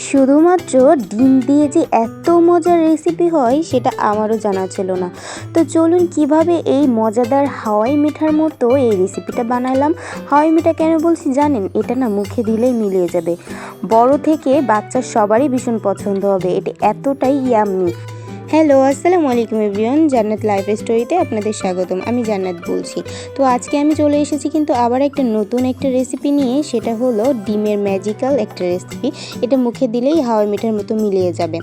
শুধুমাত্র ডিম দিয়ে যে এত মজার রেসিপি হয় সেটা আমারও জানা ছিল না। তো চলুন কিভাবে এই মজাদার হাওয়াই মিঠার মতো এই রেসিপিটা বানালাম। হাওয়াই মিঠা কেন বলছি জানেন? এটা না মুখে দিলেই মিলিয়ে যাবে, বড় থেকে বাচ্চা সবারই ভীষণ পছন্দ হবে, এটা এতটাই ইয়াম্মি। হ্যালো, আসসালামু আলাইকুম এভরিওয়ান, জান্নাত লাইফ স্টোরিতে আপনাদের স্বাগতম। আমি জান্নাত বলছি। তো আজকে আমি চলে এসেছি কিন্তু আবার একটা নতুন একটা রেসিপি নিয়ে, সেটা হলো ডিমের ম্যাজিক্যাল একটা রেসিপি। এটা মুখে দিলেই হাওয়াই মিঠার মতো মিলিয়ে যাবে।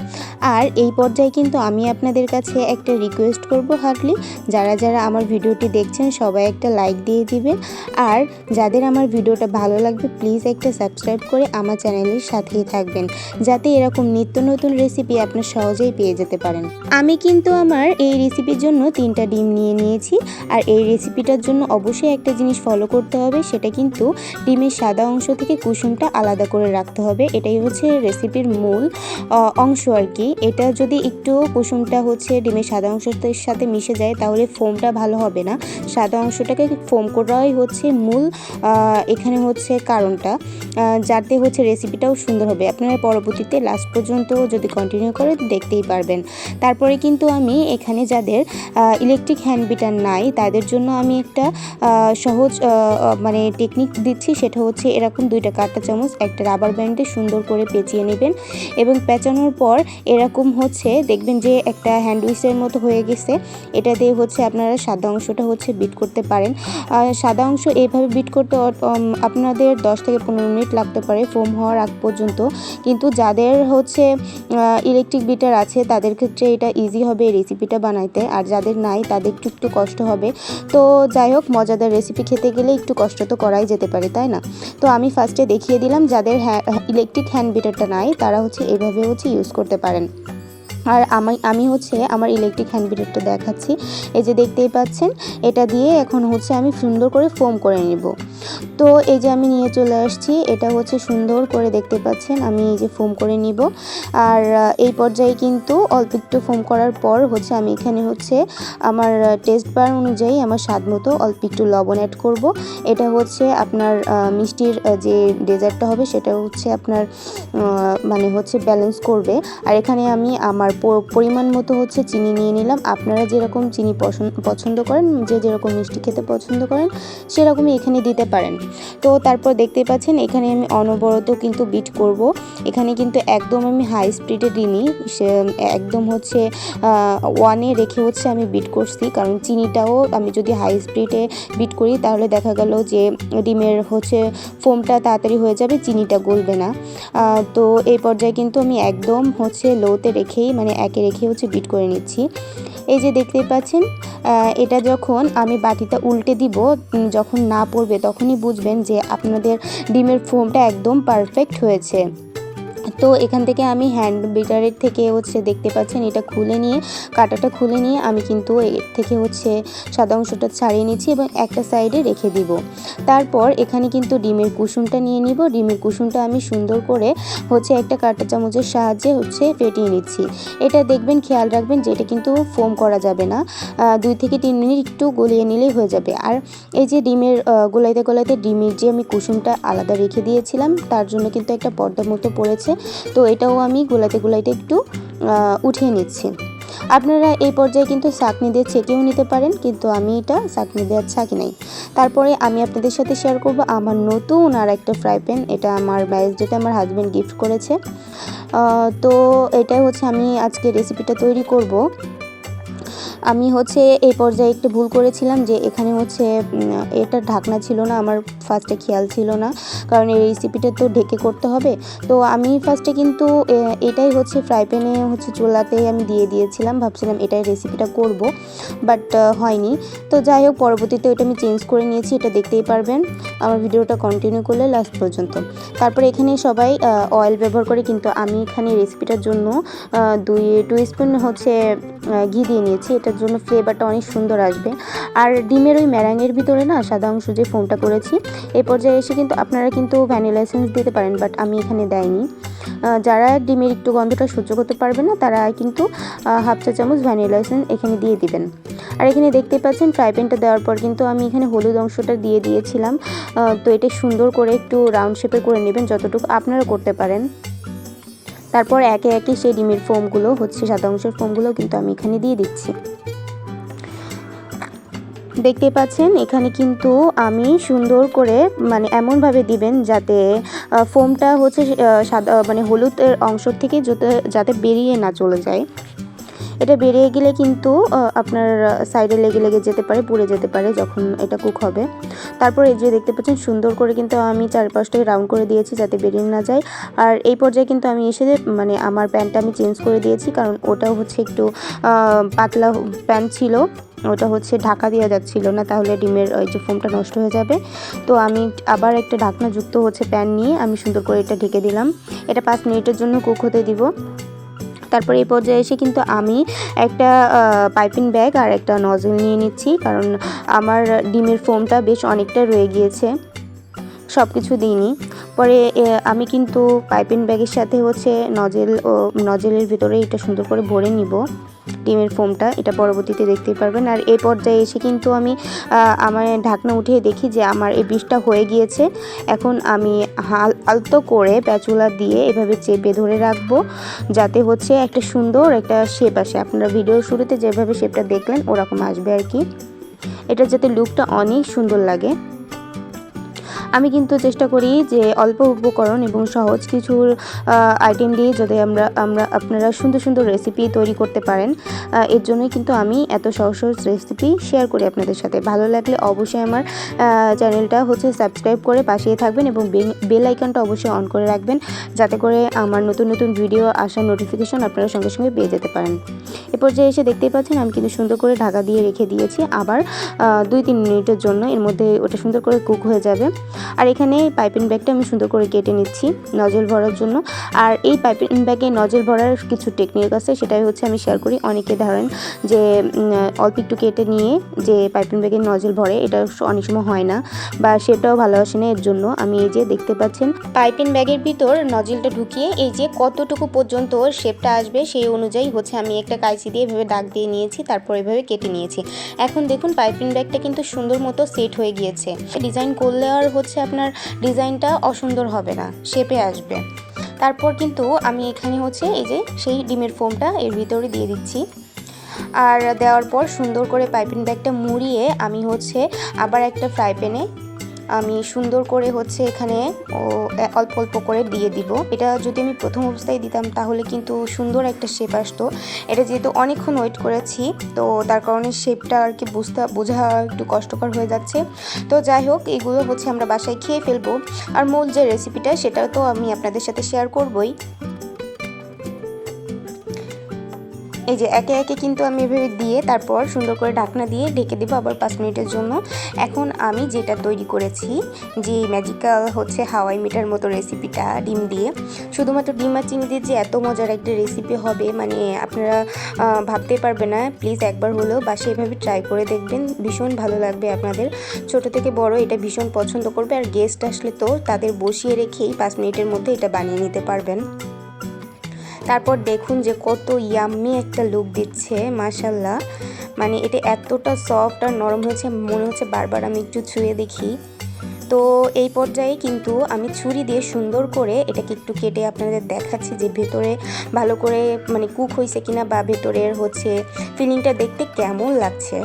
আর এই পর্যায়ে কিন্তু আমি আপনাদের কাছে একটা রিকোয়েস্ট করব, হার্ডলি যারা যারা আমার ভিডিওটি দেখছেন সবাই একটা লাইক দিয়ে দিবেন। আর যাদের আমার ভিডিওটা ভালো লাগবে প্লিজ একটা সাবস্ক্রাইব করে আমার চ্যানেলের সাথেই থাকবেন, যাতে এরকম নিত্য নতুন রেসিপি আপনি সহজেই পেয়ে যেতে পারেন। আমি কিন্তু আমার এই রেসিপির জন্য 3টা ডিম নিয়ে নিয়েছি। আর এই রেসিপিটার জন্য অবশ্যই একটা জিনিস ফলো করতে হবে, সেটা কিন্তু ডিমের সাদা অংশ থেকে কুসুমটা আলাদা করে রাখতে হবে। এটাই হচ্ছে রেসিপির মূল অংশ আর কি। এটা যদি একটু কুসুমটা হচ্ছে ডিমের সাদা অংশের সাথে মিশে যায় তাহলে ফোমটা ভালো হবে না। সাদা অংশটাকে ফোম করাই হচ্ছে মূল এখানে হচ্ছে কারণটা, যাতে হচ্ছে রেসিপিটাও সুন্দর হবে। আপনারা পরবর্তীতে লাস্ট পর্যন্ত যদি কন্টিনিউ করেন দেখতেই পারবেন। তারপরে কিন্তু আমি এখানে যাদের ইলেকট্রিক হ্যান্ড বিটার নাই তাদের জন্য আমি একটা সহজ মানে টেকনিক দিচ্ছি, সেটা হচ্ছে এরকম 2টা কাঁটা চামচ একটা রাবার ব্যান্ডে সুন্দর করে পেঁচিয়ে নেবেন, এবং পেঁচানোর পর এরকম হচ্ছে দেখবেন যে একটা হ্যান্ড উইচের মতো হয়ে গেছে। এটা দিয়ে হচ্ছে আপনারা সাদা অংশটা হচ্ছে বিট করতে পারেন। সাদা অংশ এইভাবে বিট করতে আপনাদের 10 থেকে 15 মিনিট লাগতে পারে ফোম হওয়ার আগ পর্যন্ত। কিন্তু যাদের হচ্ছে ইলেকট্রিক বিটার আছে তাদের ক্ষেত্রে এটা ইজি হবে এই রেসিপিটা বানাইতে, আর যাদের নাই তাদের একটু কষ্ট হবে। তো যাই হোক, মজাদার রেসিপি খেতে গেলে একটু কষ্ট তো করাই যেতে পারে, তাই না? তো আমি ফার্স্টে দেখিয়ে দিলাম, যাদের ইলেকট্রিক হ্যান্ড বিটারটা নাই তারা হচ্ছে এভাবে হচ্ছে ইউজ করতে পারেন। আর আমি হচ্ছে আমার ইলেকট্রিক হ্যান্ড বিটারটা দেখাচ্ছি। এই যে দেখতেই পাচ্ছেন, এটা দিয়ে এখন হচ্ছে আমি সুন্দর করে ফোম করে নিব। তো এই যে আমি নিয়ে চলে আসছি, এটা হচ্ছে সুন্দর করে দেখতে পাচ্ছেন আমি এই যে ফোম করে নিব। আর এই পর্যায়ে কিন্তু অল্প একটু ফোম করার পর হচ্ছে আমি এখানে হচ্ছে আমার টেস্ট বার অনুযায়ী আমার স্বাদ মতো অল্প একটু লবণ অ্যাড করব। এটা হচ্ছে আপনার মিষ্টির যে ডেজার্টটা হবে সেটা হচ্ছে আপনার মানে হচ্ছে ব্যালেন্স করবে। আর এখানে আমি আমার পরিমাণ মতো হচ্ছে চিনি নিয়ে নিলাম। আপনারা যেরকম চিনি পছন্দ করেন, যে যেরকম মিষ্টি খেতে পছন্দ করেন সেরকমই এখানে দিতে পারেন। তো তারপর দেখতে পাচ্ছেন এখানে আমি অনবরত কিন্তু বিট করব। এখানে কিন্তু একদম আমি হাই স্পিডে দিইনি, একদম হচ্ছে 1-এ রেখে হচ্ছে আমি বিট করছি, কারণ চিনিটাও আমি যদি হাই স্পিডে বিট করি তাহলে দেখা গেল যে ডিমের হচ্ছে ফোমটা তাড়াতাড়ি হয়ে যাবে, চিনিটা গলবে না। তো এই পর্যায়ে কিন্তু আমি একদম হচ্ছে লোতে রেখেই মানে একে রেখে হচ্ছে বিট করে নিচ্ছি। এই যে দেখতেই পাচ্ছেন, এটা যখন আমি বাটিটা উল্টে দিব, যখন না পড়বে তখনই বুঝবেন যে আপনাদের ডিমের ফোমটা একদম পারফেক্ট হয়েছে। তো এখান থেকে আমি হ্যান্ড বিটারের থেকে হচ্ছে দেখতে পাচ্ছেন এটা খুলে নিয়ে, কাঁটাটা খুলে নিয়ে আমি কিন্তু এর থেকে হচ্ছে সাদা অংশটা ছাড়িয়ে নিচ্ছি এবং একটা সাইডে রেখে দিব। তারপর এখানে কিন্তু ডিমের কুসুমটা নিয়ে নিব। ডিমের কুসুমটা আমি সুন্দর করে হচ্ছে একটা কাঁটা চামচের সাহায্যে হচ্ছে ফেটিয়ে নিচ্ছি। এটা দেখবেন, খেয়াল রাখবেন যে এটা কিন্তু ফোম করা যাবে না, 2 থেকে 3 মিনিট একটু গলিয়ে নিলেই হয়ে যাবে। আর এই যে ডিমের গোলাইতে গোলাইতে ডিমের যে আমি কুসুমটা আলাদা রেখে দিয়েছিলাম তার জন্য কিন্তু একটা পর্দা মতো পড়েছে। তো এটাও আমি গোলাইতে একটু উঠিয়ে নিচ্ছি। আপনারা এই পর্যায়ে কিন্তু ছাঁকনি দিয়ে ছেঁকেও নিতে পারেন, কিন্তু আমি এটা ছাঁকনি দেওয়ার ছাঁকি নাই। তারপরে আমি আপনাদের সাথে শেয়ার করব আমার নতুন আর একটা ফ্রাই প্যান। এটা আমার ম্যারেজ ডেতে আমার হাজব্যান্ড গিফট করেছে। তো এটাই হচ্ছে আমি আজকে রেসিপিটা তৈরি করব। আমি হচ্ছে এই পর্যায়ে একটু ভুল করেছিলাম যে এখানে হচ্ছে এটা ঢাকনা ছিল না, আমার ফার্স্টে খেয়াল ছিল না, কারণ এই রেসিপিটা তো ঢেকে করতে হবে। তো আমি ফার্স্টে কিন্তু এটাই হচ্ছে ফ্রাই প্যানে হচ্ছে চুলাতেই আমি দিয়ে দিয়েছিলাম, ভাবছিলাম এটাই রেসিপিটা করব, বাট হয়নি। তো যাই হোক, পরবর্তীতে ওইটা আমি চেঞ্জ করে নিয়েছি, এটা দেখতেই পারবেন আমার ভিডিওটা কন্টিনিউ করলে লাস্ট পর্যন্ত। তারপরে এখানে সবাই অয়েল ব্যবহার করে, কিন্তু আমি এখানে রেসিপিটার জন্য 2 স্পুন হচ্ছে ঘি দিয়ে নিয়েছি। এটার জন্য ফ্লেভারটা অনেক সুন্দর আসবে। আর ডিমের ওই ম্যারাঙের ভিতরে না সাদা অংশ যে ফোমটা করেছি, এই পর্যায়ে এসে কিন্তু আপনারা কিন্তু ভ্যানিলা এসেন্স দিতে পারেন, বাট আমি এখানে দেয়নি। যারা ডিমের একটু গন্ধটা সহ্য করতে পারবে না তারা কিন্তু 1/2 চা চামচ ভ্যানিলা এসেন্স এখানে দিয়ে দিবেন। আর এখানে দেখতে পাচ্ছেন ফ্রাই প্যানটা দেওয়ার পর কিন্তু আমি এখানে হলুদ অংশটা দিয়ে দিয়েছিলাম। তো এটা সুন্দর করে একটু রাউন্ড শেপের করে নেবেন, যতটুকু আপনারা করতে পারেন। তারপর একে একে সেই ডিমের ফোমগুলো হচ্ছে সাদা অংশের ফোমগুলো কিন্তু আমি এখানে দিয়ে দিচ্ছি। দেখতে পাচ্ছেন এখানে কিন্তু আমি সুন্দর করে মানে এমনভাবে দিবেন যাতে ফোমটা হচ্ছে সাদা মানে হলুদের অংশ থেকে যাতে বেরিয়ে না চলে যায়। এটা বেরিয়ে গেলে কিন্তু আপনার সাইডে লেগে লেগে যেতে পারে, পুড়ে যেতে পারে যখন এটা কুক হবে। তারপর এই যে দেখতে পাচ্ছেন সুন্দর করে কিন্তু আমি চারপাশটাকে রাউন্ড করে দিয়েছি যাতে বেরিয়ে না যায়। আর এই পর্যায়ে কিন্তু আমি এসে মানে আমার প্যানটা আমি চেঞ্জ করে দিয়েছি, কারণ ওটাও হচ্ছে একটু পাতলা প্যান ছিল, ওটা হচ্ছে ঢাকা দেওয়া যাচ্ছিল না, তাহলে ডিমের ওই যে ফোমটা নষ্ট হয়ে যাবে। তো আমি আবার একটা ঢাকনাযুক্ত হচ্ছে প্যান নিয়ে আমি সুন্দর করে এটা ঢেকে দিলাম। এটা 5 মিনিটের জন্য কুক হতে দিব। তারপর এই পর্যায়ে এসে কিন্তু আমি একটা পাইপিং ব্যাগ আর একটা নজল নিয়ে নিচ্ছি, কারণ আমার ডিমের ফোমটা বেশ অনেকটা রয়ে গিয়েছে, সব কিছু দিইনি। পরে আমি কিন্তু পাইপিং ব্যাগের সাথে হচ্ছে নজেলের ভিতরে এটা সুন্দর করে ভরে নিব ডিমের ফোমটা, এটা পরবর্তীতে দেখতেই পারবেন। আর এই পর্যায়ে এসে কিন্তু আমি আমার ঢাকনা উঠিয়ে দেখি যে আমার এই বিষটা হয়ে গিয়েছে। এখন আমি আলতো করে প্যাচুলা দিয়ে এভাবে চেপে ধরে রাখবো, যাতে হচ্ছে একটা সুন্দর একটা শেপ আসে। আপনারা ভিডিওর শুরুতে যেভাবে শেপটা দেখলেন ওরকম আসবে আর কি, এটা যাতে লুকটা অনেক সুন্দর লাগে। আমি কিন্তু চেষ্টা করি যে অল্প উপকরণ এবং সহজ কিছু আইটেম দিয়ে যাতে আপনারা সুন্দর সুন্দর রেসিপি তৈরি করতে পারেন, এর জন্যই কিন্তু আমি এত সহজ সহজ রেসিপি শেয়ার করি আপনাদের সাথে। ভালো লাগলে অবশ্যই আমার চ্যানেলটা হচ্ছে সাবস্ক্রাইব করে পাশেই থাকবেন এবং বেল আইকনটা অবশ্যই অন করে রাখবেন, যাতে করে আমার নতুন নতুন ভিডিও আসার নোটিফিকেশন আপনারা সঙ্গে সঙ্গে পেয়ে যেতে পারেন। এ পর্যায়ে এসে দেখতেই পাচ্ছেন আমি কিন্তু সুন্দর করে ঢাকা দিয়ে রেখে দিয়েছি আবার 2-3 মিনিটের জন্য। এর মধ্যে ওটা সুন্দর করে কুক হয়ে যাবে। আর এখানে পাইপিং ব্যাগটা আমি সুন্দর করে কেটে নিচ্ছি নজল ভরার জন্য। আর এই পাইপিং ব্যাগে নজল ভরার কিছু টেকনিক আছে, সেটাই হচ্ছে আমি শেয়ার করি। অনেকে ধরেন যে অল্প একটু কেটে নিয়ে যে পাইপিং ব্যাগে নজল ভরে, এটা অনেক সময় হয় না বা সেটাও ভালো আসে না। এর জন্য আমি এই যে দেখতে পাচ্ছেন পাইপিং ব্যাগের ভিতর নজলটা ঢুকিয়ে এই যে কতটুকু পর্যন্ত শেপটা আসবে সেই অনুযায়ী হচ্ছে আমি একটা কাঁচি দিয়ে এভাবে দাগ দিয়ে নিয়েছি, তারপর এভাবে কেটে নিয়েছি। এখন দেখুন পাইপিং ব্যাগটা কিন্তু সুন্দর মতো সেট হয়ে গিয়েছে। ডিজাইন করলে আর হচ্ছে আপনার ডিজাইনটা অসুন্দর হবে না, শেপে আসবে। তারপর কিন্তু আমি এখানে হচ্ছে এই যে সেই ডিমের ফোমটা এর ভিতরে দিয়ে দিচ্ছি। আর দেওয়ার পর সুন্দর করে পাইপিং ব্যাগটা মুড়িয়ে আমি হচ্ছে আবার একটা ফ্রাই প্যানে আমি সুন্দর করে হচ্ছে এখানে অল্প অল্প করে দিয়ে দিব। এটা যদি আমি প্রথম অবস্থায় দিতাম তাহলে কিন্তু সুন্দর একটা শেপ আসতো। এটা যেহেতু অনেকক্ষণ ওয়েট করেছি, তো তার কারণে শেপটা আর কি বোঝা একটু কষ্টকর হয়ে যাচ্ছে। তো যাই হোক, এগুলো হচ্ছে আমরা বাসায় খেয়ে ফেলবো। আর মূল যে রেসিপিটা সেটা তো আমি আপনাদের সাথে শেয়ার করবই। এই যে একে একে কিন্তু আমি এভাবে দিয়ে তারপর সুন্দর করে ঢাকনা দিয়ে ঢেকে দেবো আবার 5 মিনিটের জন্য। এখন আমি যেটা তৈরি করেছি, যে ম্যাজিক্যাল হচ্ছে হাওয়াই মিঠার মতো রেসিপিটা ডিম দিয়ে, শুধুমাত্র ডিম আর চিনি দিয়ে যে এত মজার একটা রেসিপি হবে মানে আপনারা ভাবতে পারবেন না। প্লিজ একবার হলেও বাসায় এভাবে ট্রাই করে দেখবেন, ভীষণ ভালো লাগবে আপনাদের। ছোট থেকে বড় এটা ভীষণ পছন্দ করবে। আর গেস্ট আসলে তো তাদের বসিয়ে রেখেই 5 মিনিটের মধ্যে এটা বানিয়ে নিতে পারবেন। তারপর দেখুন যে কত ইয়াম্মি একটা লুক দিচ্ছে, মাশাল্লাহ। মানে এটা এতটা সফট আর নরম হয়েছে, মনে হচ্ছে বারবার আমি একটু ছুঁয়ে দেখি। তো এই পর্যায়ে কিন্তু আমি ছুরি দিয়ে সুন্দর করে এটাকে একটু কেটে আপনাদের দেখাচ্ছি যে ভেতরে ভালো করে মানে কুক হয়েছে কিনা বা ভেতরের হচ্ছে ফিলিংটা দেখতে কেমন লাগছে।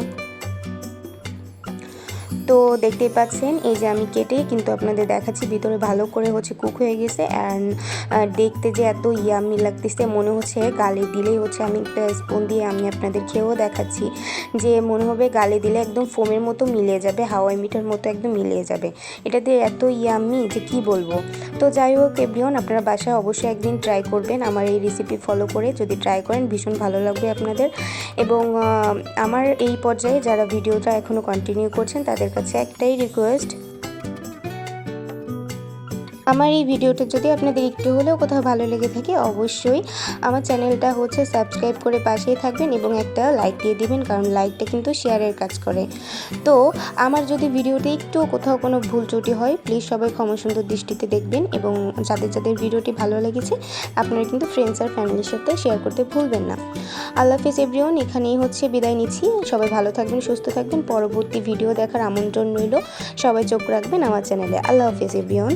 তো দেখতেই পাচ্ছেন এই যে আমি কেটে কিন্তু আপনাদের দেখাচ্ছি ভিতরে ভালো করে হচ্ছে কুক হয়ে গেছে। অ্যান্ড দেখতে যে এত ইয়াম্মি লাগতেছে, মনে হচ্ছে গালে দিলেই হচ্ছে আমি একটা স্পুন দিয়ে আমি আপনাদের খেয়েও দেখাচ্ছি যে মনে হবে গালে দিলে একদম ফোমের মতো মিলিয়ে যাবে, হাওয়াই মিঠার মতো একদম মিলিয়ে যাবে। এটা দিয়ে এত ইয়াম্মি যে কি বলবো। তো যাই হোক এভরিওয়ান, আপনারা বাসায় অবশ্যই একদিন ট্রাই করবেন আমার এই রেসিপি ফলো করে। যদি ট্রাই করেন ভীষণ ভালো লাগবে আপনাদের। এবং আমার এই পর্যায়ে যারা ভিডিওটা এখনও কন্টিনিউ করছেন তাদের কাছে একটাই রিকোয়েস্ট, আমার এই ভিডিওটা যদি আপনাদের একটু হলেও কোথাও ভালো লেগে থাকে অবশ্যই আমার চ্যানেলটা হচ্ছে সাবস্ক্রাইব করে পাশেই থাকবেন এবং একটা লাইক দিয়ে দিবেন, কারণ লাইকটা কিন্তু শেয়ারের কাজ করে। তো আমার যদি ভিডিওতে একটু কোথাও কোনো ভুল ত্রুটি হয় প্লিজ সবাই ক্ষমা সুন্দর দৃষ্টিতে দেখবেন। এবং যাদের যাদের ভিডিওটি ভালো লেগেছে আপনারা কিন্তু ফ্রেন্ডস আর ফ্যামিলির সাথে শেয়ার করতে ভুলবেন না। আল্লাহ হাফেজ এভরিওয়ান, এখানেই হচ্ছে বিদায় নিচ্ছি। সবাই ভালো থাকবেন, সুস্থ থাকবেন। পরবর্তী ভিডিও দেখার আমন্ত্রণ রইল। সবাই চোখ রাখবেন আমার চ্যানেলে। আল্লাহ হাফেজ এভরিওয়ান।